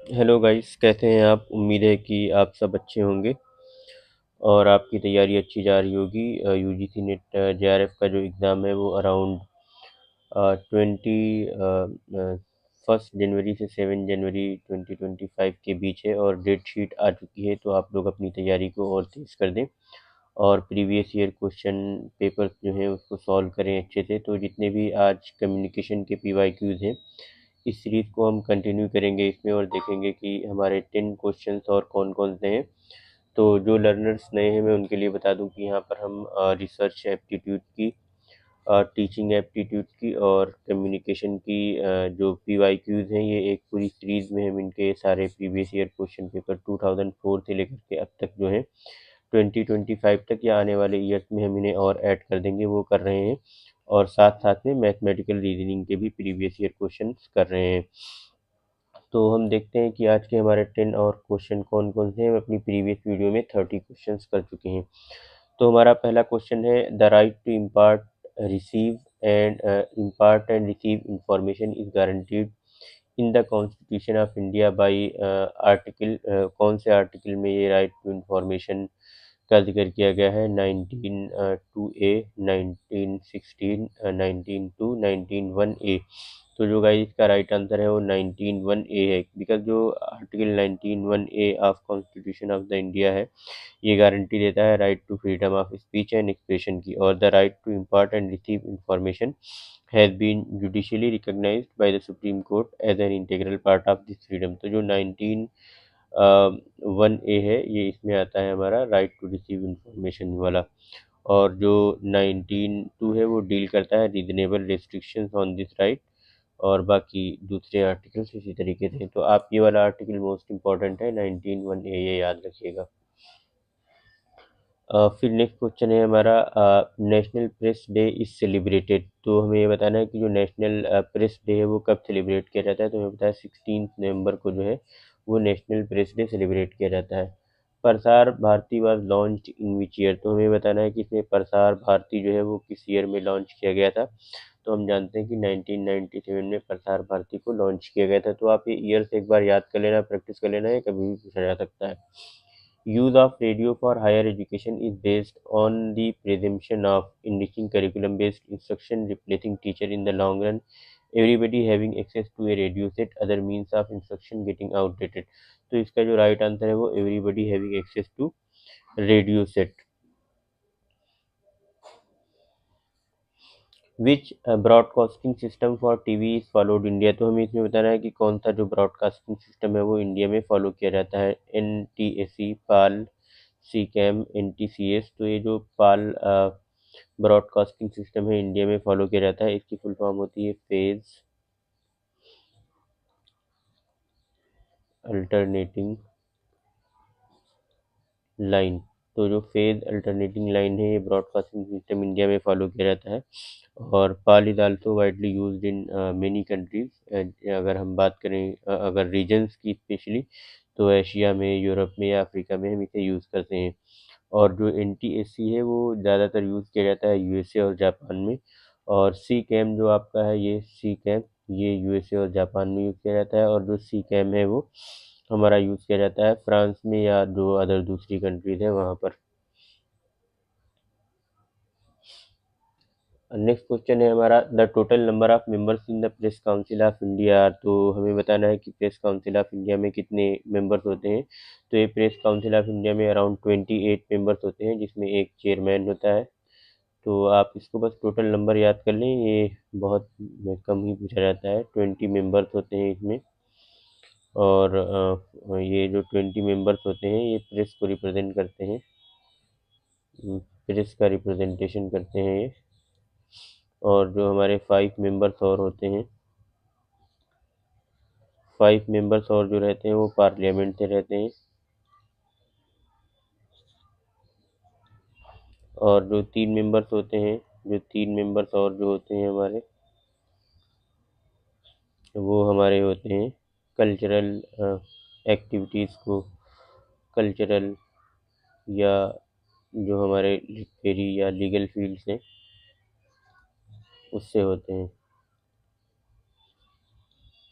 Hello guys, कैसे हैं आप? उम्मीद है कि आप सब अच्छे होंगे और आपकी तैयारी अच्छी जा रही होगी। यूजीसी नेट जेआरएफ का जो एग्ज़ाम है वो अराउंड 1 जनवरी से 7 जनवरी 2025 के बीच है और डेट शीट आ चुकी है। तो आप लोग अपनी तैयारी को और तेज़ कर दें और प्रीवियस ईयर क्वेश्चन पेपर्स जो हैं उसको सॉल्व करें अच्छे से। तो जितने भी आज कम्युनिकेशन के पीवाईक्यूज़ हैं, इस सीरीज़ को हम कंटिन्यू करेंगे इसमें और देखेंगे कि हमारे 10 क्वेश्चंस और कौन कौन से हैं। तो जो लर्नर्स नए हैं मैं उनके लिए बता दूं कि यहाँ पर हम रिसर्च एप्टीट्यूड की, टीचिंग एप्टीट्यूड की और कम्युनिकेशन की जो पीवाईक्यूज़ हैं, ये एक पूरी सीरीज़ में हम इनके सारे प्रीवियस ईयर क्वेश्चन पेपर 2004 से लेकर के अब तक जो है 2025 तक या आने वाले ईयर्स में हम इन्हें और ऐड कर देंगे, वो कर रहे हैं। और साथ साथ में मैथमेटिकल रीजनिंग के भी प्रीवियस ईयर क्वेश्चन कर रहे हैं। तो हम देखते हैं कि आज के हमारे 10 और क्वेश्चन कौन कौन से हैं। हम अपनी प्रीवियस वीडियो में 30 क्वेश्चंस कर चुके हैं। तो हमारा पहला क्वेश्चन है, the right to receive impart and receive information is guaranteed in the constitution of India by article, कौन से आर्टिकल में ये राइट टू इंफॉर्मेशन का जिक्र किया गया है? 19(2)(a), 19(16), 19(2), 19(1)(a). तो जो गाइस इसका राइट आंसर है वो 19(1)(a) है, बिकॉज जो article 19(1)(a) of constitution of the India है, ये गारंटी देता है right to freedom of speech and expression की। और the right to impart and receive information has been judicially recognised by the supreme court as an integral part of this freedom. तो जो 1A है, ये इसमें आता है हमारा राइट टू रिसीव इंफॉर्मेशन वाला। और जो 19(2) है वो डील करता है reasonable restrictions on this right, और बाकी दूसरे आर्टिकल्स इसी तरीके से। तो आप ये वाला आर्टिकल मोस्ट इम्पॉर्टेंट है, 19(1)(a), ये याद रखिएगा। फिर नेक्स्ट क्वेश्चन है हमारा, national press day is celebrated. तो हमें ये बताना है कि जो नेशनल प्रेस डे है वो कब सेलिब्रेट किया जाता है। तो हमें बताया 16 नवंबर को जो है वो नेशनल प्रेस डे सेलिब्रेट किया जाता है। Prasar Bharati was launched in which year. तो हमें बताना है कि इसमें प्रसार भारती जो है वो किस ईयर में लॉन्च किया गया था। तो हम जानते हैं कि 1997 में प्रसार भारती को लॉन्च किया गया था। तो आप ये ईयर्स एक बार याद कर लेना, प्रैक्टिस कर लेना, है कभी भी पूछा जा सकता है। Use of radio for higher education is based on the presumption of enriching curriculum-based instruction replacing teacher in the long run. Everybody having access to a radio set, other means of instruction getting outdated. तो इसका जो right answer है वो everybody having access to radio set. Which broadcasting system for TV is followed India. तो हमें इसमें बताना है कि कौन सा जो ब्रॉडकास्टिंग सिस्टम है वो इंडिया में फॉलो किया जाता है। NTSC, पाल, सी कैम, NTCS। तो ये जो पाल ब्रॉडकास्टिंग सिस्टम है इंडिया में फॉलो किया जाता है। इसकी फुल फॉर्म होती है फेज अल्टरनेटिंग लाइन। तो जो फेज अल्टरनेटिंग लाइन है ये ब्रॉडकास्टिंग सिस्टम इंडिया में फॉलो किया जाता है। और PAL is also widely used in many countries. अगर हम बात करें अगर रीजन्स की स्पेशली, तो एशिया में, यूरोप में या अफ्रीका में हम इसे यूज़ करते हैं। और जो NTSC है वो ज़्यादातर यूज़ किया जाता है USA और जापान में। और सी कैम जो आपका है, ये सी कैम, ये USA और जापान में यूज़ किया जाता है। और जो सी कैम है वो हमारा यूज़ किया जाता है फ्रांस में या जो अदर दूसरी कंट्रीज है वहाँ पर। नेक्स्ट क्वेश्चन है हमारा, the total number of members in the press council of India. तो हमें बताना है कि प्रेस काउंसिल ऑफ इंडिया में कितने मेंबर्स होते हैं। तो ये प्रेस काउंसिल ऑफ इंडिया में अराउंड 28 मेंबर्स होते हैं, जिसमें एक चेयरमैन होता है। तो आप इसको बस टोटल नंबर याद कर लें, ये बहुत कम ही पूछा जाता है। 20 मेंबर्स होते हैं इसमें। और ये जो 20 मेंबर्स होते हैं ये प्रेस को रिप्रेजेंट करते हैं, प्रेस का रिप्रेजेंटेशन करते हैं ये। और जो हमारे 5 मेंबर्स और होते हैं, 5 मेंबर्स और जो रहते हैं वो पार्लियामेंट से रहते हैं। और जो 3 मेंबर्स होते हैं, जो 3 मेंबर्स और जो होते हैं हमारे, वो हमारे होते हैं कल्चरल एक्टिविटीज़ को, कल्चरल या जो हमारे लिटरेरी या लीगल फील्ड से उससे होते हैं।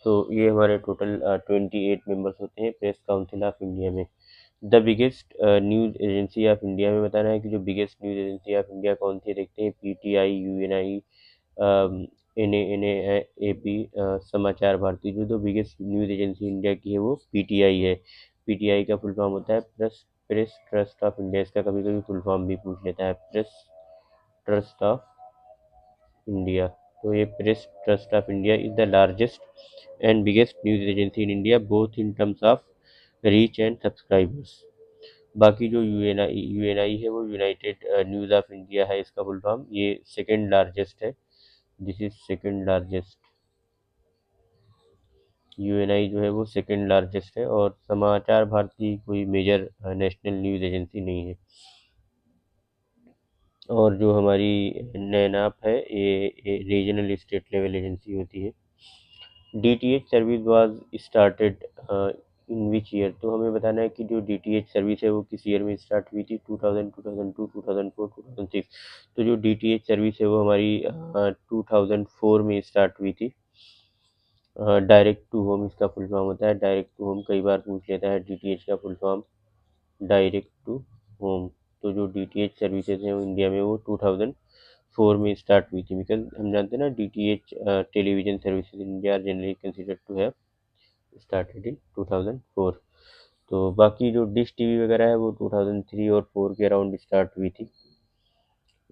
तो ये हमारे टोटल 28 मेंबर्स होते हैं प्रेस काउंसिल ऑफ इंडिया में। The biggest news agency of India में बताना है कि जो biggest news agency of India कौन सी है, देखते हैं पीटीआई, यूएनआई, एनएएपी, समाचार भारती। जो बिगेस्ट न्यूज़ एजेंसी इंडिया की है वो पीटीआई है। पीटीआई का फुल फॉर्म होता है press press trust of India. इसका कभी कभी फुल फॉर्म भी पूछ लेता है, प्रेस ट्रस्ट ऑफ इंडिया। तो ये press trust of India is the largest and biggest news agency in India both in terms of reach and subscribers. बाकी जो यूएनआई है वो यूनाइटेड न्यूज़ ऑफ इंडिया है, इसका फुल फॉर्म। ये second largest है, this is second largest. Uni जो है वो सेकंड लार्जेस्ट है, और समाचार भारती कोई मेजर नेशनल न्यूज़ एजेंसी नहीं है। और जो हमारी नैनाप है ये रीजनल स्टेट लेवल एजेंसी होती है। DTH service was started in which year. तो हमें बताना है कि जो डीटीएच सर्विस है वो किस ईयर में स्टार्ट हुई थी, 2000, 2002, 2004, 2006। तो जो डीटीएच सर्विस है वो हमारी 2004 में स्टार्ट हुई थी। डायरेक्ट टू होम इसका फुल फॉर्म होता है, डायरेक्ट टू होम कई बार पूछ लेता है डीटीएच का full form, direct to home. तो जो डीटीएच सर्विसेज हैं वो इंडिया में वो 2004 में स्टार्ट हुई थी, बिकॉज हम जानते हैं ना DTH television services in India are generally considered to have started in 2004। तो बाकी जो डिश टीवी वगैरह है वो 2003 और 4 के अराउंड स्टार्ट हुई थी।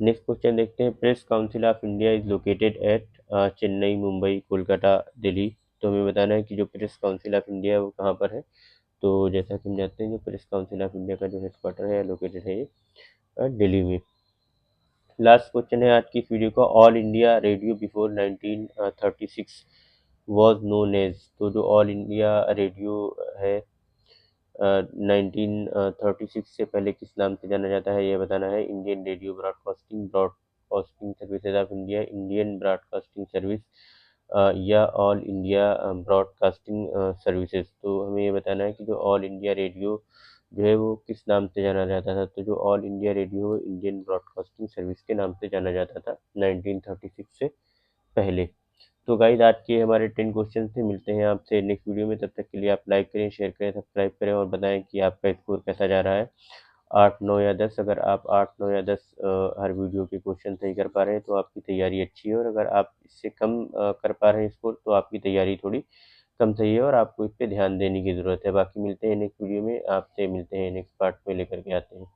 नेक्स्ट क्वेश्चन देखते हैं, press council of India is located at Chennai, Mumbai, Kolkata, Delhi. तो हमें बताना है कि जो प्रेस काउंसिल ऑफ इंडिया है वो कहाँ पर है। तो जैसा कि हम जानते हैं जो प्रेस काउंसिल ऑफ इंडिया का जो हेडक्वार्टर है लोकेटेड है दिल्ली में। लास्ट क्वेश्चन है आज की इस वीडियो का, All India Radio before 1936 was known as. तो जो ऑल इंडिया रेडियो है 1936 से पहले किस नाम से जाना जाता है, ये बताना है। Indian radio broadcasting services of India, Indian broadcasting service, या ऑल इंडिया ब्रॉडकास्टिंग सर्विसेज। तो हमें ये बताना है कि जो ऑल इंडिया रेडियो जो है वो किस नाम से जाना जाता था। तो जो all India radio Indian broadcasting service के नाम से जाना जाता था 1936 से पहले। तो गाइस आज के हमारे 10 क्वेश्चन थे, मिलते हैं आपसे नेक्स्ट वीडियो में। तब तक के लिए आप लाइक करें, शेयर करें, सब्सक्राइब करें और बताएं कि आपका स्कोर कैसा जा रहा है, 8, 9 या 10। अगर आप 8, 9 या 10 हर वीडियो के क्वेश्चन सही कर पा रहे हैं तो आपकी तैयारी अच्छी है, और अगर आप इससे कम कर पा रहे हैं स्कोर तो आपकी तैयारी थोड़ी कम सही है और आपको इस पर ध्यान देने की ज़रूरत है। बाकी मिलते हैं नेक्स्ट वीडियो में, आपसे मिलते हैं नेक्स्ट पार्ट में लेकर के आते हैं।